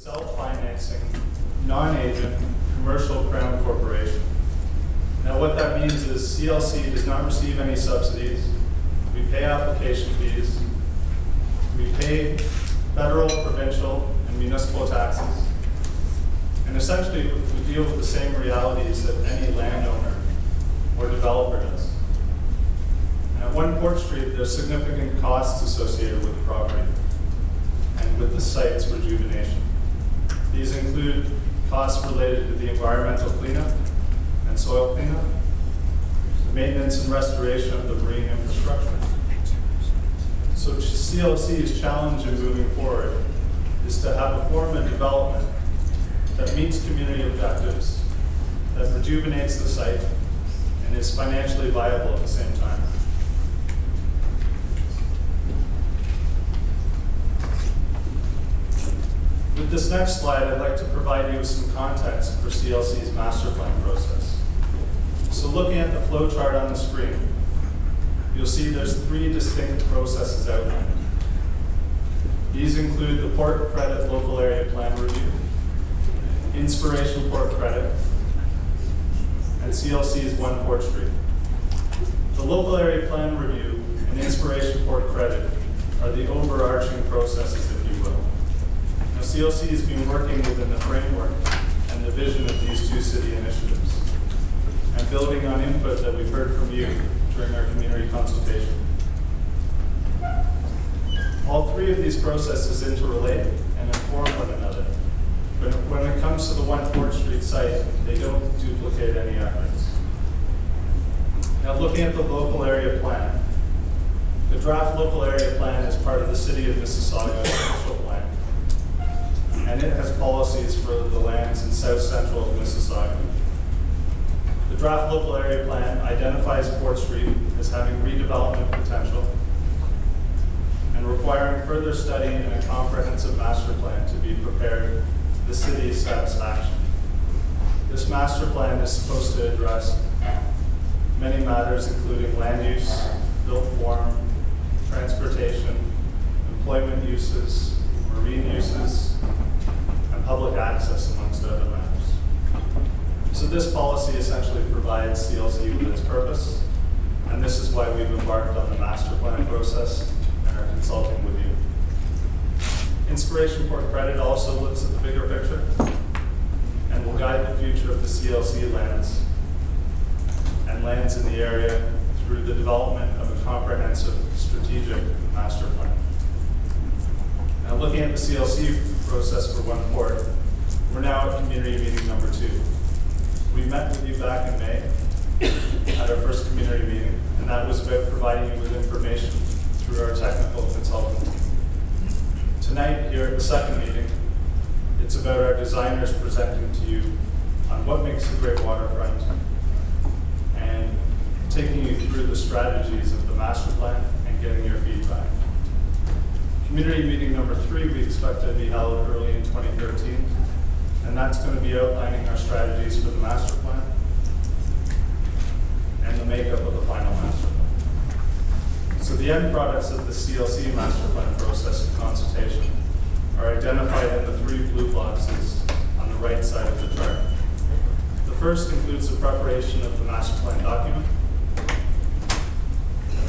self-financing, non-agent, commercial crown corporation. Now what that means is CLC does not receive any subsidies. We pay application fees. We pay federal, provincial, and municipal taxes. And essentially, we deal with the same realities that any landowner or developer does. And at 1 Port Street, there's significant costs associated with the property and with the site's rejuvenation. These include costs related to the environmental cleanup and soil cleanup, the maintenance and restoration of the marine infrastructure. So CLC's challenge in moving forward is to have a form of development that meets community objectives, that rejuvenates the site, and is financially viable at the same time. With this next slide, I'd like to provide you with some context for CLC's master plan process. So looking at the flow chart on the screen, you'll see there's 3 distinct processes outlined. These include the Port Credit Local Area Plan Review, Inspiration Port Credit, and CLC's 1 Port Street. The Local Area Plan Review and Inspiration Port Credit are the overarching processes, if you will. Now, CLC has been working within the framework and the vision of these 2 city initiatives, and building on input that we've heard from you during our community consultation. All 3 of these processes interrelate and inform one another. But when it comes to the 1 Port Street site, they don't duplicate any efforts. Now looking at the local area plan, the draft local area plan is part of the City of Mississauga's official plan. And it has policies for the lands in south central Mississauga. The draft local area plan identifies Port Street as having redevelopment potential and requiring further study and a comprehensive master plan to be prepared to the city's satisfaction. This master plan is supposed to address many matters, including land use, built form, transportation, employment uses, marine uses, and public access, amongst other matters. So this policy essentially provides CLC with its purpose, and this is why we've embarked on the master plan process and are consulting with you. Inspiration Port Credit also looks at the bigger picture and will guide the future of the CLC lands and lands in the area through the development of a comprehensive strategic master plan. Now looking at the CLC process for 1 Port, we're now at community meeting number 2. We met with you back in May at our first community meeting, and that was about providing you with information through our technical consultant. Tonight, here at the second meeting, it's about our designers presenting to you on what makes a great waterfront and taking you through the strategies of the master plan and getting your feedback. Community meeting number 3 we expect to be held early in 2013, and that's going to be outlining our strategies for the master plan and the makeup of the final master plan. So the end products of the CLC master plan process and consultation are identified in the 3 blue boxes on the right side of the chart. The first includes the preparation of the master plan document.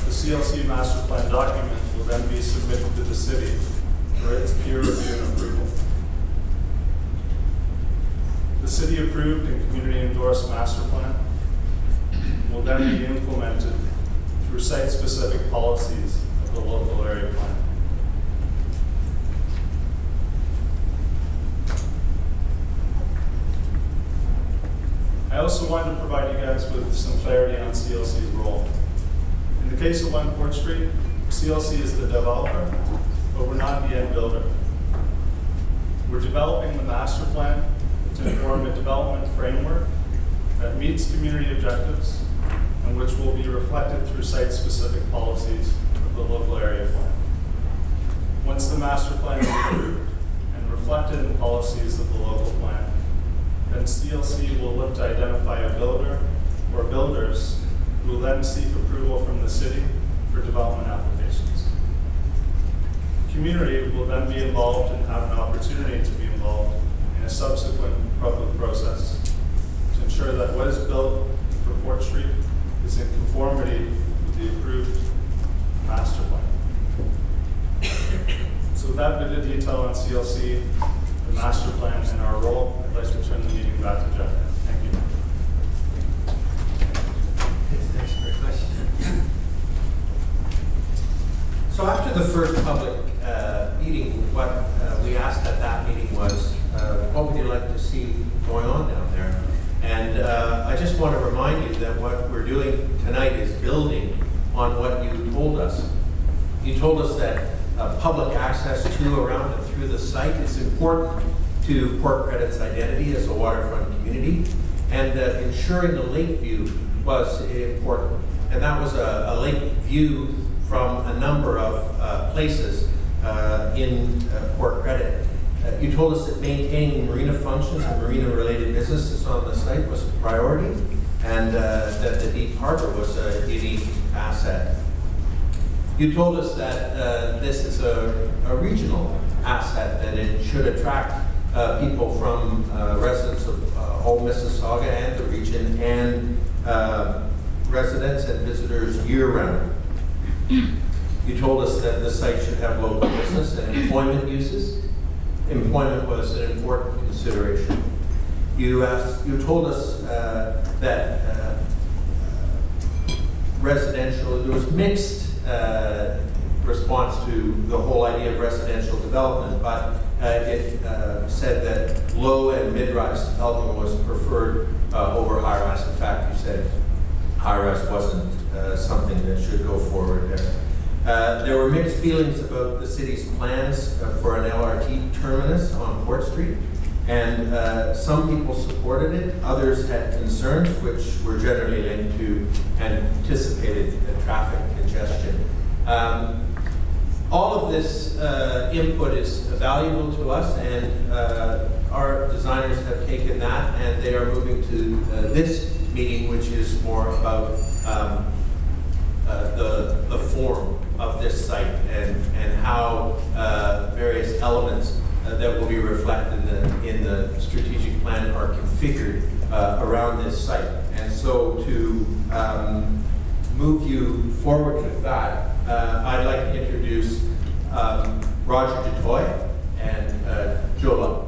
The CLC master plan document will then be submitted to the city for its peer review and approval. The city-approved and community-endorsed master plan will then be implemented through site-specific policies of the local area plan. I also wanted to provide you guys with some clarity on CLC's role. In the case of 1 Port Street, CLC is the developer, but we're not the end builder. We're developing the master plan to inform a development framework that meets community objectives and which will be reflected through site-specific policies of the local area plan. Once the master plan is approved and reflected in policies of the local plan, then CLC will look to identify a builder or builders who will then seek approval from the city for development applications. The community will then be involved and have an opportunity to be involved involved in a subsequent public process to ensure that what is built for Port Street is in conformity with the approved master plan. So with that bit of detail on CLC, the master plan, and our role, I'd like to turn the meeting back to Jeff. Thank you. Thanks very much. So after the first public meeting, what we asked at that meeting was, what would you like to see going on down there? And I just want to remind you that what we're doing tonight is building on what you told us. You told us that public access to, around, and through the site is important to Port Credit's identity as a waterfront community, and that ensuring the lake view was important. And that was a lake view from a number of places in Port Credit. You told us that maintaining marina functions and marina-related businesses on the site was a priority, and that the deep harbor was a unique asset. You told us that this is a regional asset, that it should attract people from residents of all Mississauga and the region, and residents and visitors year-round. You told us that the site should have local business and employment uses. Employment was an important consideration. You told us that residential, there was mixed response to the whole idea of residential development, but it said that low and mid-rise development was preferred over high-rise. In fact, you said high-rise wasn't something that should go forward there. There were mixed feelings about the city's plans for an LRT terminus on Port Street, and some people supported it, others had concerns which were generally linked to anticipated traffic congestion. All of this input is valuable to us, and our designers have taken that, and they are moving to this meeting, which is more about the form of this site and how various elements that will be reflected in the strategic plan are configured around this site. And so to move you forward with that, I'd like to introduce Roger DeToy and Jola.